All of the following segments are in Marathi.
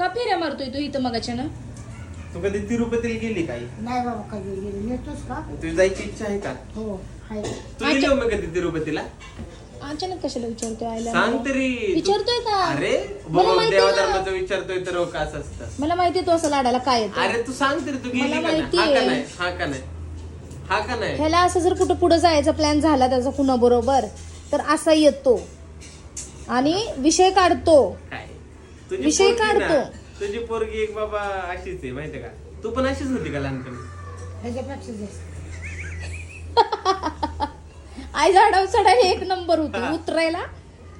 का फेऱ्या मारतोय तू इथं मगाच्या ना? तू कधी तिरुपतीला गेली काही? नाही बाबा कधी गेली येतोस का? तुझी जायची इच्छा आहे का? हो आहे. तू गेली हो मग कधी तिरुपतीला? अचानक कशाला विचारतोय आईला? सांग तरी. विचारतोय का? अरे मला बाबा माहिती देवा ना. धर्माचं विचारतोय तर का असं असतं? मला माहितीये तू असं लाडाला काय येतं. अरे तू सांग तरी, तू गेली मला का नाही? माहिती हा का आहे. नाही? हा का नाही? हा का नाही? ह्याला असं जर कुठं पुढे जायचा प्लॅन झाला त्याचा कुणाबरोबर तर असा येतो आणि विषय काढतो. काय तुझी विषय पोरगी ना, काढतो. तुझी पोरगी एक बाबा अशीच आहे माहितीये का? तू पण अशीच होती का लहानपणी? ह्याच्यापेक्षा जास्त. आई झाडावर चढायला एक नंबर होती, उतरायला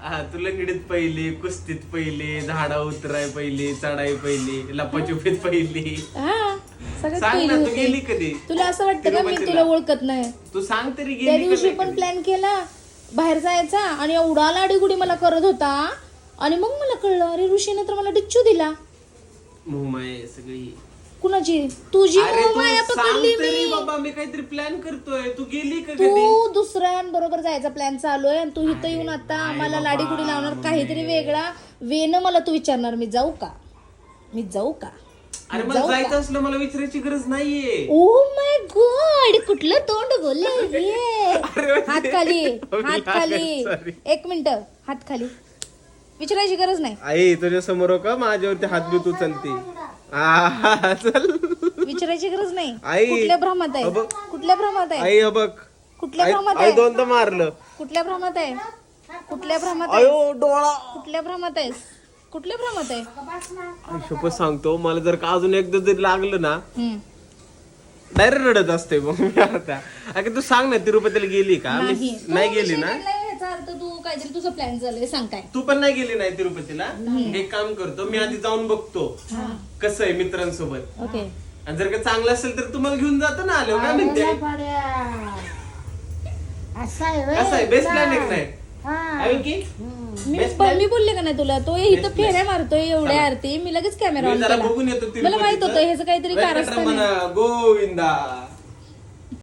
हा तुला निडीत पहिले, कुस्तीत पहिले, झाडा उतराय पहिले, चढाई पहिली, लपाछुपीत पहिली. हा सगळ्यात सांग पहिली ना, तू गेली होती. कधी? तुला असं वाटतं का मी तिरुपतीला? तुला ओळखत नाही? तू सांग तरी त्या गेली दिवशी का पण नाही प्लॅन केला बाहेर जायचा आणि एवढा लाडीगुडी मला करत होता आणि मग मला कळलं अरे ऋषीने तर मला डिच्चू दिला. कधी? मोहमाय सगळी. कुणाची? तुझी अरे तू माया सांग पकडली तरी मी. बाबा, मी काहीतरी प्लॅन करतोय. तू गेली का कधी? तू दुसऱ्यांबरोबर जायचा प्लॅन चालू आहे आणि तू इथं येऊन आता आम्हाला बाबा, लाडीगुडी लावणार मम्मी. काहीतरी वेगळा वेनं मला तू विचारणार मी जाऊ का? मी जाऊ का? अरे मला जायचं असलं मला विचारायची गरज नाहीये. ओ माय गॉड कुठलं तोंड बोलले अरे हात खाली, हात खाली. Sorry. एक मिनिट, हात खाली. विचारायची गरज नाही. आई तुझ्या समोर का माझ्यावरती हात बीत उचलते? चल. विचारायची गरज नाही. आई. कुठल्या भ्रमात आहे? अबक. कुठल्या भ्रमात आहे? आई हे बघ. कुठल्या भ्रमात आई आहे? दोनदा मारलं. कुठल्या भ्रमात आहे? कुठल्या भ्रमात आहे? अयो डोळा. कुठल्या भ्रमात आहेस? कुठल्या भ्रमात आहे? आई शपथ सांगतो, मला जर का अजून एकदा जरी लागलं ना हम्म. डायरेक्ट रडत असते मग मी आता. अगं तू सांग ना, तिरुपतीला गेली का? नाही नाही तू गेली विषय ना? काढलाय ह्याचा अर्थ तू काहीतरी तुझं प्लॅन झालंय, सांग काय? तू पण नाही गेली नाही तिरुपतीला? एक काम करतो, मी आधी जाऊन बघतो कसं आहे मित्रांसोबत. ओके. आणि जर का चांगलं असेल तर तुम्हाला घेऊन जातो ना. आलो ना म्हणते. आला पाड्या. असं आहे व्हय? असं आहे, बेस्ट प्लॅन आहे का नाही? हा. आहे की? मी बोलले का नाही तुला? तो इथं फेऱ्या मारतोय एवढ्या आरती मी लगेच कॅमेरा मी ऑन जरा केला. बघून येतो मला माहित होतं ह्याचं काहीतरी कारस्थान आहे. गोविंदा.